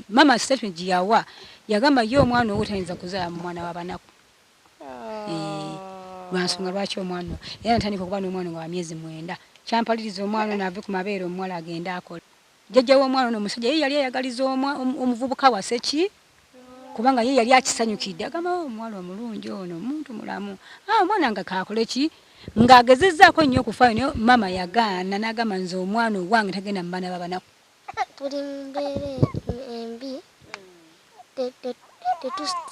Mama statement yawa yagamba yo omwana owutayinza kuzaala mwana w'abanaku. Lwansonga lwaki omwana era natandika okuba n'omwana nga wa myezi 9 kyampaliriza omwana n'ave ku mabeere omuwala agenda akola. Jjajja w'omwana ono omusajja ye yali ayagaliza omuvubuka waseki kubanga ye yali akisanyukidde agamba omwana omulungi ono omuntu mulamu. Omwana nga kaakole ki ng'agezezzaako nnyo okufaayo naye mama yagaana n'agamba nze omwana owange tagenda mu baana b'abanaku. Tuli mbeere embi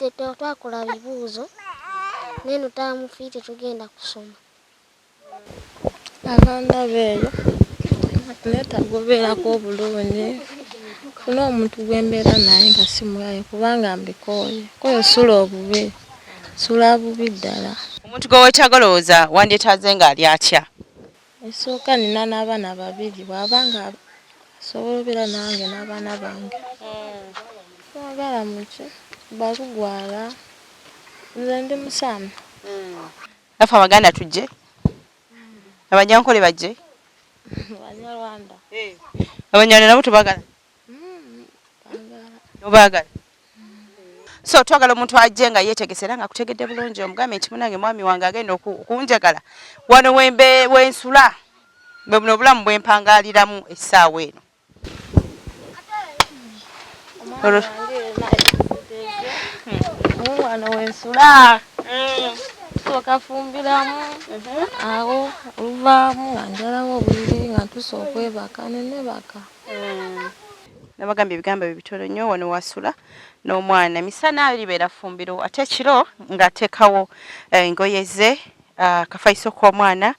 tetwakola bibuuzo naye nutamufiire tugenda kusoma aganda beeyo netagobeerako obulungi funa omuntu gwembeera naye nga simuyaye kubanga mbikooye koyo sula obubi sula bubi ddala. Omuntu gwe weetagalowooza wandyetaaze ng'ali atya? Esooka nina n'abaana 2 bw'abanga sobolobera nange n'abaana bange twagala muki balugwala nze ndi musana. Afa abaganda tujje abanyankole bajje Banyarwanda abanyarwanda nabo tubagala obaagala. So twagala omuntu ajje nga yeetegesera nga kutegedde bulungi omugambe nti munange mwami wange agenda okunjagala wano wensula bwe buno obulamu bwempangaaliramu essaawa eno. omwana wensula soka fumbiramu awo oluvaamu nga njalawo obuliri nga ntusa okwebaka nenebaka. Nabagambye ebigambo bitono nnyo wano wasula n'omwana misana libeera Fumbiro ate ekiro ng'ateekawo engoye ze akafaiso k'omwana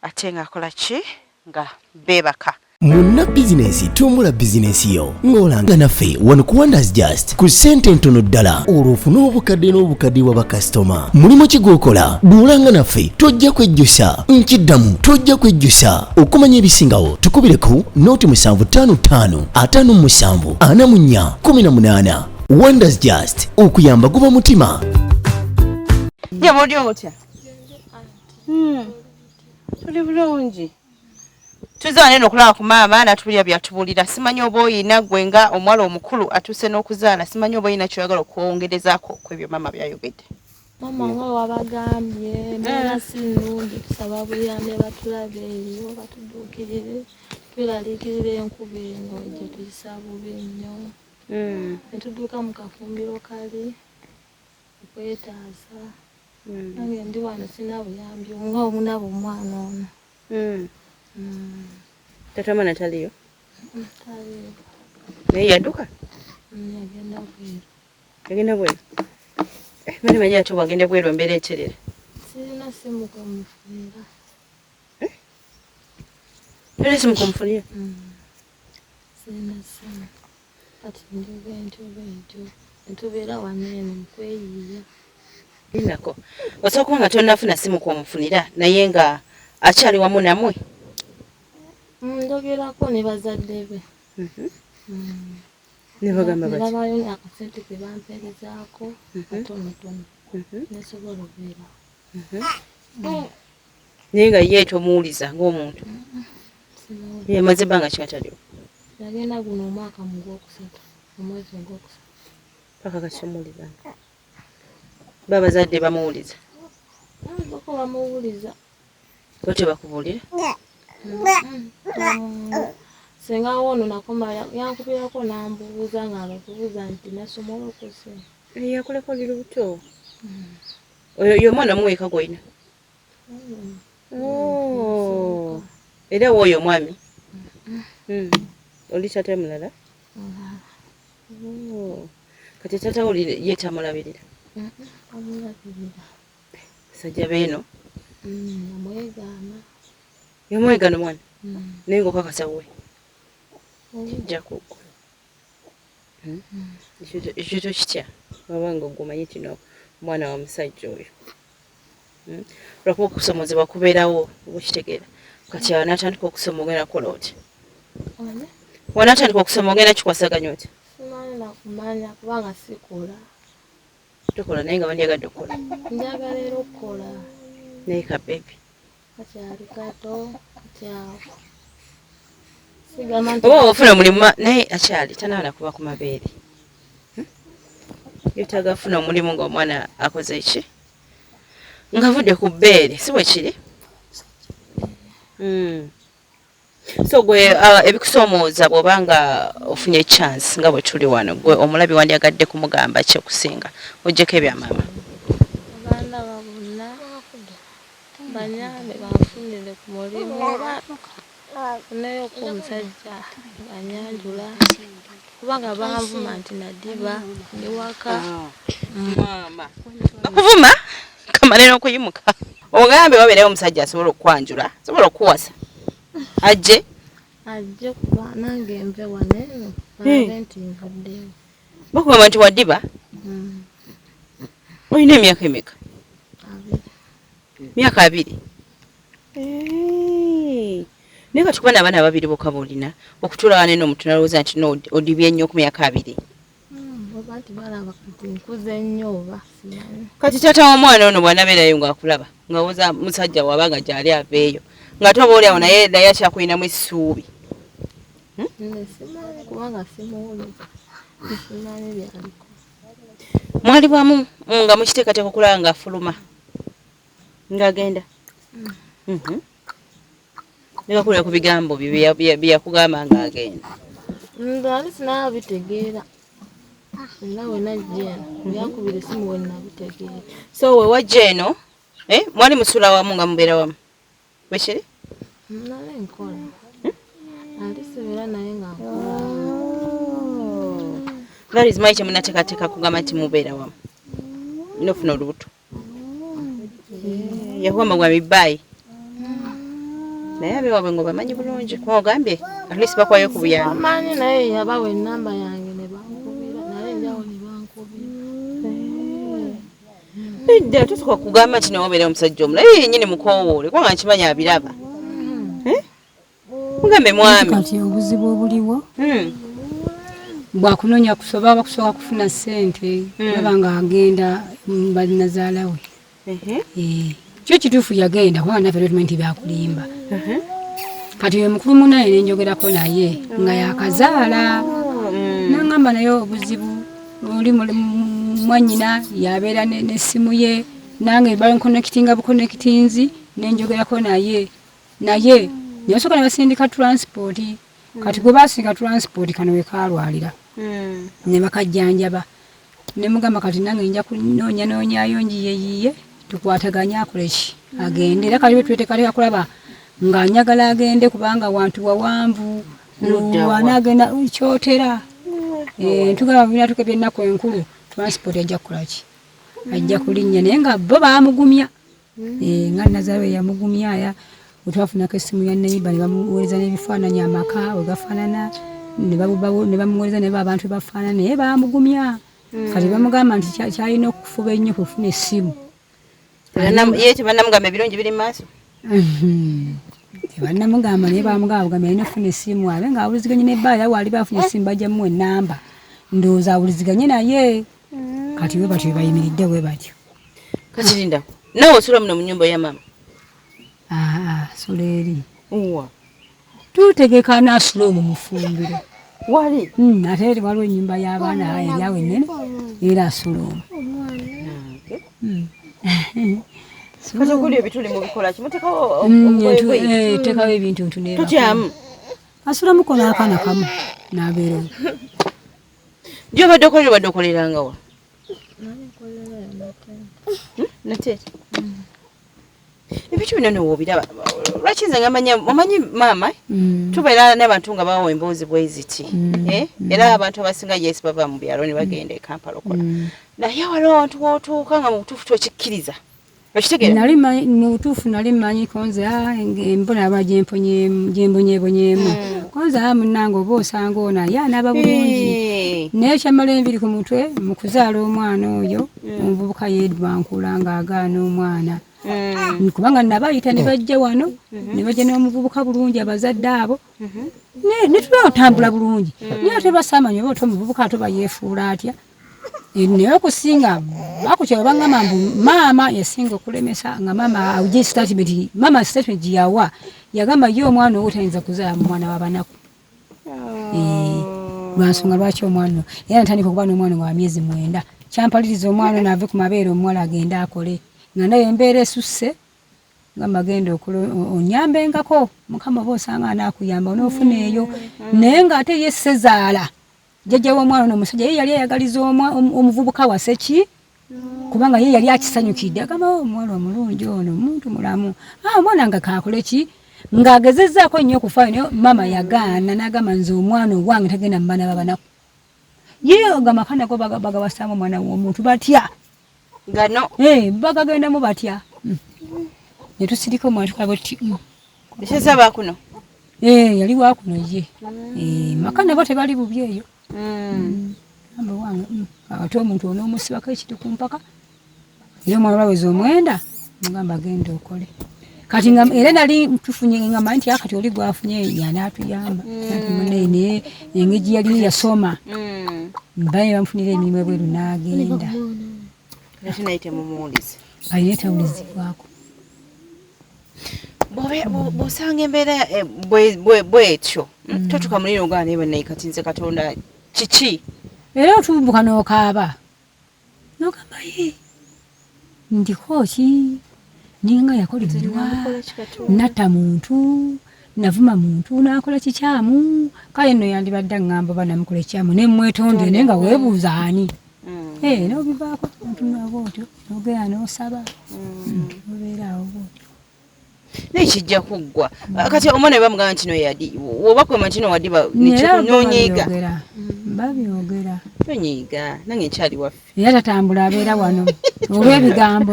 ate ng'akola ki nga beebaka. Munna bizinesi tumbula bizinesi yo ng'olanga naffe wano ku Wonders Just ku ssente ntono ddala olw'ofuna obukadde n'obukadde wa bakasitoma. Mulimu ki gw'okola duulanga naffe tojja kwejjusa nkiddamu tojja kwejjusa okumanya ebisingawo tukubire ku nooti 755 57 44 18. Wonders Just okuyamba guba mutima. Ye muli otya? Tuli bulungi. Tuza neno okulaba ku maama natubulira byatubulira. Simanyi oba oyina gwe nga omuwala omukulu atuuse n'okuzaala simanyi oba oyina ky'oyagala okwongerezaako ku ebyo maama byayogedde. Mama nga wabagambye mbeera si nnungi tusaba buyambi batulabe eyo batuduukirire tweralikirira enkuba eno gye tuyisa bubi nnyo. Netuduuka mu kafumbiro kali okwetaaza nange ndi wano sina buyambi nga omunabo omwana ono. Tata mwana taliyo? Taliyo. Naye yadduka? Yagenda bweru. Yagenda bweru? Mani manyi ate bwagenda bweru mbeera ekyerera? Sirina simu kumufunira. Tolina simu kumufunira? Sirina simu. Kati njoga entobe ejo ntubeera waneeno mukweyiiya. Nako osooka kuba nga tonnafuna simu kumufunira naye nga akyali wamu namwe? Ndogerako ne bazadde be. Ne bagamba bati? Nabayo akasente ke bampeerezaako katonotono nesobola obeera. Naye nga ye tomuwuliza ng'omuntu? Yamaze ebbanga ki ataliwo? Yagenda guno omwaka mu Gwokusatu omwezi Ogwokusatu. Paka kati tomuwulizanga? Babazadde bamuwuliza? Bako bamuwuliza. Bo tebakubuulira? Senga wono nakoma yankubirako nambuuza nga akubuuza nti nasomola okuse. Yakuleko oli lubuto? Oyo omwana omuweeka gw'olina? Era w'oyo omwami? Oli taata mulala? Kati taata wo ye tamulabirira? Amulabirira. Musajja beeno? Amwegaana. Yamwegaana omwana? Naye ng'okakasa we? Kijja kuko. Ekyo tokitya wabanga ogwomanyi kino omwana wa musajja oyo. Lwakuba okusomozebwa kubeerawo oba okitegeera. Kati wanaatandika okusoma ogenda kukola otya? Wanaatandika okusoma ogenda kikwasaganya otya? Simanyi nakumanya kubanga sikola. Tokola naye nga bandyagadde okukola? Njagala era okukola. Naye ka bebi? Kakyali kato kati awo. oba ofuna omulimu naye akyali tanaana kuba ku mabeere yetagafuna omulimu ng'omwana akoze eki ng'avudde ku bbeere si bwe kiri so gwe ebikusoomooza bw'oba nga ofunye chance nga bwe tuli wano gwe omulabi wandyagadde kumugamba ki okusinga oggyeko ebyamaama abaana babona banyame banfunire ku mulimu nayo ku musajja banyanjula kubanga banvuma nti nadiba ndi waka maama bakuvuma kamale n'okuyimuka ogambe wabeerayo omusajja asobola okukwanjula asobola okukuwasa ajje kuba nange nve waneeno balabe nti nvuddeyo bakugamba nti wadiba olina emyaka emeka myaka 2 naye kati kuba n'abaana babiri bokka boolina okutuula waneeno omuntu nalowooza nti odibye ennyo ku myaka 2 oba nti balaba kati nkuze nnyo oba kati taata w'omwana ono bw'anabeerayo ng'akulaba ng'awooza musajja wabanga gy'ali aveeyo nga toba oli awo naye akyakulinamu essuubi kubanga simuwuliza simanyi byaliko mwali bwamu nga mukiteekateeka okulaba ng'afuluma ng'agenda negakulira ku bigambo byeyakugamba ng'agenda ali sinabitegeera era wenajjeeno byakubira esimu wenabitegeera so we wajja eno mwali musula wamu nga mubeera wamu bwekiri nale nkola ali sibira naye nga nkola that is my kyemunateekateeka kugamba nti mubeera wamu nofuna olubuto yakugamba gwa mibaayi naye abeewabwe nga bamanyi bulungi kuba ogambye at least bakwayo ku buyambi amanyi naye yabawa enamba yange ne bankubira naye njawo ne bankubira edda tutuka kugamba nti nawe obeera omusajja omulayi yennyini mukoowoole kubanga nkimanyi abiraba mugambe mwami kati obuzibu obuliwo bwakunoonya kusoba bakusooka kufuna ssente baba nga agenda balinazaala we kyo kituufu yagenda kubanga naffe tumanyi nti byakulimba kati we mukulu munaye nenjogerako naye nga yakazaala nangamba naye obuzibu oli mwanyina yabeera n'essimu ye nange bakonnekitinga bukonnekitinzi nenjogerako naye yasooka ne basindika transport kati gwe basindika transport kano we kalwalira ne bakajjanjaba ne mugamba kati nange nja kunoonyayo njiyeyiye tukwataganya akoleki agende era kali tweteekateeka kulaba ng'anyagala agende kubanga wantu wawanvu wanagenda kyotera tugaba binatuka ennaku enkulu transport ajja kukolaki ajja kulinnya naye nga bo baamugumya nga Nazaro yamugumya aya otwafunako essimu ya neiba ne bamuweereza n'ebifaananyi amaka we gafaanana ne bamuweereza ne abantu bafaanana naye baamugumya kati bamugamba nti kyalina okufuba ennyo kufuna essimu ye tebannamugamba ebirungi biri mu maaso tebannamugamba naye bamugamba alina okufuna essimu abe ng'awuliziganye n'ebbaala waali bafunye essimu bajjamu ennamba ndowooza awuliziganye naye kati we batyo bayimiridde we batyo kati linda nawe osula muno mu nnyumba ya maama sula eri tutegeka n'asula omwo mu Fumbiro wali ate eri waliwo ennyumba y'abaana eryawo ennene era asula omwo kati okuli ebituli mubikola kimutekawo tekawo ebintu ntune tutyamu asulamu kona akaana kamu n'abeera gy'obadde okolera obadde okolerangawa nateete ebitu bino newoobiraba lwaki nze omanyi maama tubeera n'abantu nga bawa emboozi bweziti era abantu abasinga yesi bava mu byalo ne bagenda e Kampala okola naye waliwo abantu wootuuka nga mu butuufu tokikkiriza nali mu butuufu nali mmanyi konze embona aba gyembonyeebonyeemu konze munnange oba osanga ono ye anaaba bulungi naye kyamala enviri ku mutwe mu kuzaala omwana oyo omuvubuka yeedwankula ng'agaana omwana kubanga nabayita ne bajja wano ne bajja n'omuvubuka bulungi abazadde abo ne tuba otambula bulungi naye ate basamanya oba oti omuvubuka ate bayeefuula atya naye okusinga bakukyaba bangamba mbu maama yasinga okulemesa nga maama statement yawa yagamba ye omwana owo tayinza kuzaala mu mwana w'abanaku lwansonga lwaki omwana era ntandika okuba n'omwana nga wa myezi 9 kyampaliriza omwana naave ku mabeere omuwala agende akole nga naye embeera esusse ngamba genda onyambengako mukama oba osanga anaakuyamba onoofuna eyo naye ng'ate ye sezaala jjajja w'omwana n'omusajja ye yali ayagaliza omuvubuka wase ki kubanga ye yali akisanyukidde agamba omuwala omulungi ono omuntu mulamu omwana nga kaakole ki ng'agezezzaako nnyo okufaayo naye mama yagaana n'agamba nze omwana owange tagenda mu baana babanaku ye ogamaka nago bagawasaamu omwana w'omuntu batya gano bagagendamu batya ne tusirika omwana tukalaba oti ekyesaba kuno yali waakuno ye maka nabo tebali bubi eyo amba wange ate omuntu onoomusibako ekiti ku mpaka era omwana olaweza 9 mugamba agenda okole kati era nali tufunye ngamba nti akati oli gwafunye yanaatuyamba munene engeri yali yasoma mbaye bamufunira emirimu ebweru n'agenda ate naye temumuwulize alina etawulizibwako bw'osanga embeera bwetyo totuka muliro ogaa naye bwenaye kati nze katonda kiki era otubuka n'okaaba n'ogamba ye ndiko ki ninga yakolebwa natta muntu navuma muntu nakola kikyamu kale nno yandibadde ngamba banamukola ekyamu nemwetonde naye nga weebuuza ani n'obivaako ntunaba otyo nogera n'osaba obeeraawo bwotyo naye kijja kuggwa kati omwana we bamugamba nti no yadi oba kwema nti no wadi nekikunonyiiga babyogera tonyiiga nange nkyali waffe era tatambula abeera wano olw'ebigambo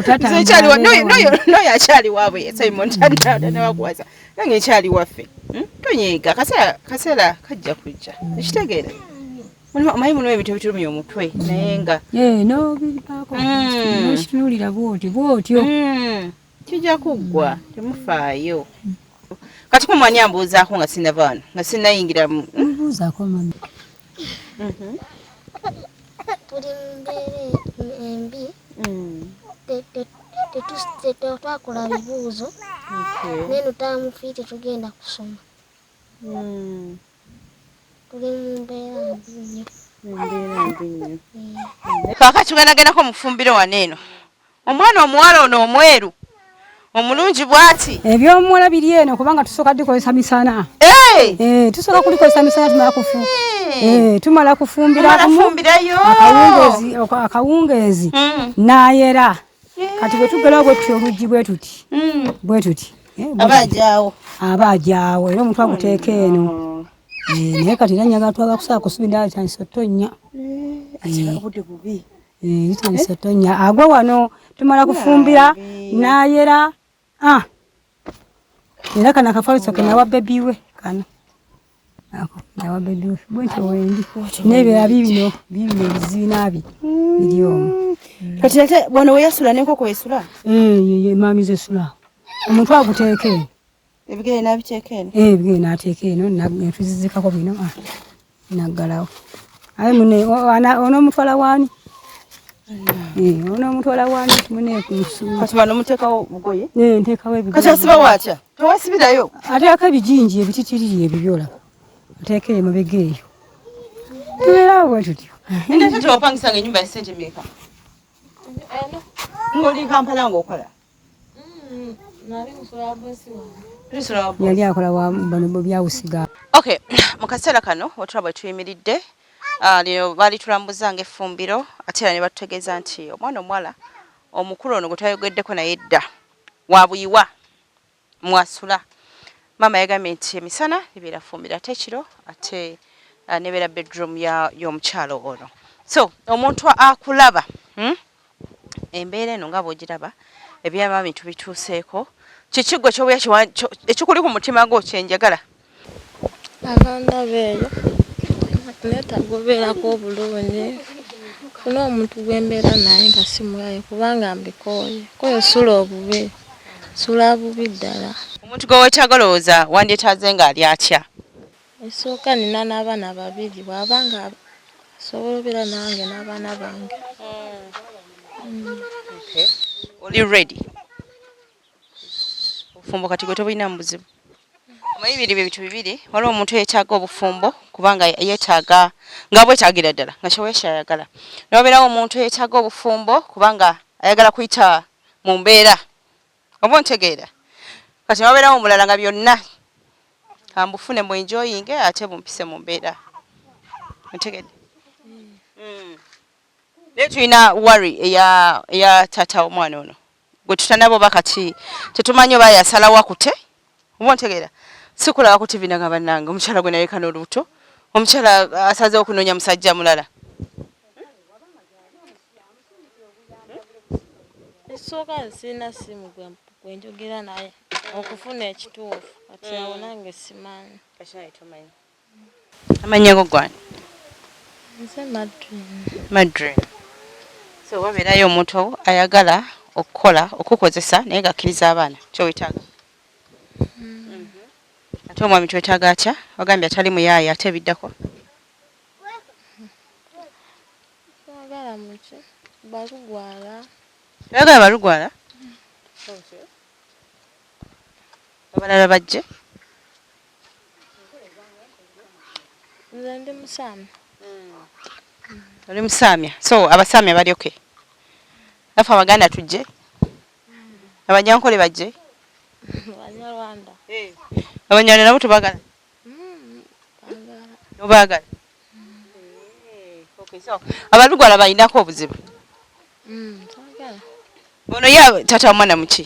noyo akyali waabwe simon tanawakuwaza nange nkyali waffe tonyiiga kaseera kajja kujja ekitegeera omanyi muno ebintu ebitulumya omutwe naye nga nobiripaako nokitunulira bwotyo kijja kuggwa temufaayo kati kumwani ambuuzaako nga sinava wano nga sinnayingiramu mbuuzaako mami tuli mbeera embi tetwakola bibuuzo naye nutamufi tetugenda kusoma tuli mu mbeera mbi nnyo kaakati tugenda mu Fumbiro wano eno omwana omuwala ono omweru omulungi bwati ebyomuwala biri eno kubanga tusooka dikozesa misana tusooka kulikozesa misana tumala kufumbira akawungeezi n'ayera kati bwe tugerawo bwetutyo oluggi bwe tuti aba ajaawo era omuntu aguteeka eno naye kati era njagala twagala kusaba kusubira litandisa otonya litandisa otonya agwa wano tumala kufumbira n'ayera era kana akafaliso ke nawa bebi we kano nawa bebi we bwentyo wendi n'ebirala bibino ebiziina biri omwo kati ate wano weyasula n'enkoko esula ye maami zesula omuntu aguteeka eno ebigere n'abiteeka eno ebigere n'ateeka eno netuzizikako bino naggalawo aye mune onoomutwala waani onoomutwala waani mune kunsuula kati bano muteekawo bugoye nteekawo ebigere kati asiba watya tewasibirayo ateekako ebijinji ebititiriri ebibyola ateeka eyo mabega eyo tubeerawo bwe tutyo ate tewapangisanga ennyumba ya ssente mmeka ng'oli Kampala ng'okola yali akola bano byawusiga okay mu kaseera kano otulaba tuyimiridde lino baali tulambuza ng'effumbiro ate era ne batutegeeza nti omwana omuwala omukulu ono gwe twayogeddeko naye dda wabuyiwa mwasula mama yagambye nti emisana ebeera ffumbiro ate ekiro ate nebeera bedroom y'omukyalo ono so omuntu akulaba embeera eno nga bw'ogiraba ebyamaami tubituuseeko kiki gwe kyobuya ekikuli ku mutima gwo kyenjagala abanda beeyo neetaaga obeerako obulungi funa omuntu gwembeera naye nga simulayo kubanga mbikooye koyo sula obubi sula bubi ddala omuntu gwe weetaaga olowooza wandyetaaze ng'ali atya esooka nina n'abaana 2 bw'abanga asobola obeera nange n'abaana bange oli ready ofumbo kati gwe tobulinamu buzibu Amayibiri bintu bibiri waliwo omuntu yeetaaga obufumbo kubanga yeetaaga nga bwetaagira ddala nga kyewesha ayagala n'obeerawo omuntu yeetaaga obufumbo kubanga ayagala kuyita mu mbeera oba ontegeera kati n'obeerawo omulala nga byonna kambufune mu enjoying ate bumpise mu mbeera ontegedde naye tulina worry eya taata omwana ono gwe tutanabo bakati tetumanyi oba yasalawo akute oba ontegeera sikulaba ku TV nga bannange omukyala gwe nayeka n'olubuto omukyala asazeewo okunoonya musajja mulala esooka sirina simu gwe njogera naye okufuna ekituufu kati awo nange simanyi amannya go gwani nze Madrid so wabeerayo omuntu ayagala okukola okukozesa naye gakkiriza abaana kyowetaaga ate omwami twetaaga atya wagambye atali muyaaya ate ebiddako twagala muki balugwala twagala balugwala abalala bajje nze ndi musaami oli musaamya so abasaamya balyoke afe abaganda tujje abanyankole bajje banyarwanda abanyarwanda nabo tubagala obaagala so abalugwala balinako obuzibu twagala ono ye tata omwana muki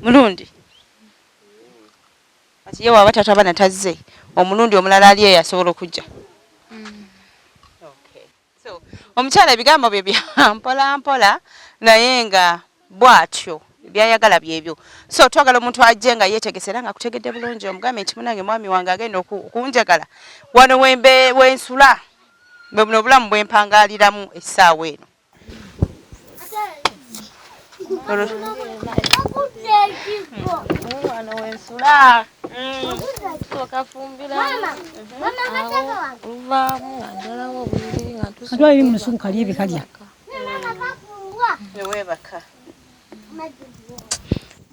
mulundi kati ye waaba tata abaana tazze omulundi omulala ali eyo asobola okujja so omukyala ebigambo bye bya mpola mpola naye nga bw'atyo byayagala byebyo so twagala omuntu ajje nga yeetegese era nga kutegedde bulungi omugambe nti munange mwami wange agenda okunjagala wano wensula bwe buno obulamu bwempangaaliramu essaawa eno wano wensula soka Fumbiro luvaamu nga njalawo obuliri nga atwalire mu lusuku kalya ebikalya neweebaka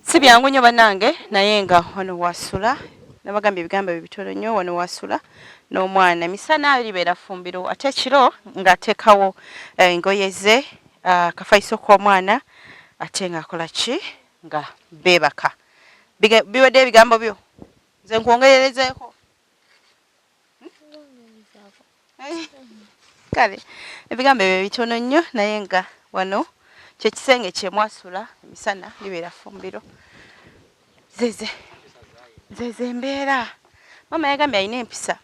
si byangu nnyo bannange naye nga wano wasula nabagambye ebigambo bibitono nnyo wano wasula n'omwana misana libeera Fumbiro ate ekiro ng'ateekawo engoye ze akafaiso k'omwana ate ng'akola ki nga beebaka biwedde ebigambo byo nze nkwongererezeeko kale ebigambo ebyo bitono nnyo naye nga wano kyekisenge kyemwasula emisana libeera Fumbiro zeze embeera mama yagambye alina empisa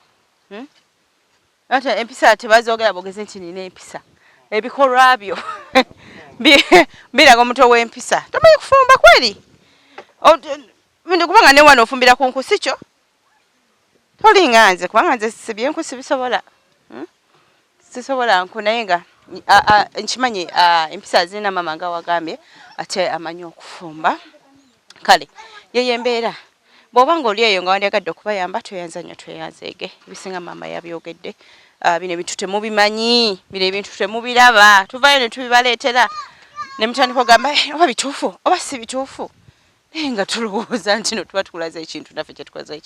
ate empisa tebazoogera bogeze nti nina empisa ebikolwa byo biraga omuntu ow'empisa tomanyi kufumba kweri kubanga ne wano ofumbira ku nku si kyo tolinga nze kubanga nze sibyenku sibisobola sisobola nku naye nga nkimanyi empisa zirina mama nga wagambye ate amanyi okufumba kale yeyo embeera bw'oba nga oli eyo nga wandyagadde okubayamba toyanza nnyo tweyanzeege ebisinga mama yabyogedde bino ebintu temubimanyi bino ebintu temubiraba tuvayo ne tubibaleetera ne mutandika ogamba oba bituufu oba si bituufu naye nga tulowooza nti no tuba tukulaza ekintu naffe kyetukoze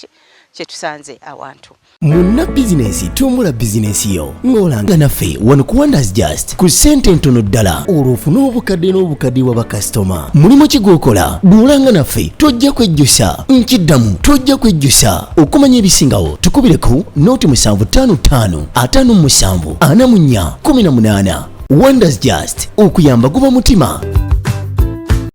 kyetusanze awantu Munna bizinesi tumbula bizinesi yo ng'olanga naffe wano ku Wonders Just ku ssente ntono ddala olw'ofuna obukadde n'obukadde wa bakasitoma mulimu ki gw'okola duulanga naffe tojja kwejjusa nkiddamu tojja kwejjusa okumanya ebisingawo tukubire ku nooti 755 57 44 18 Wonders Just okuyamba guba mutima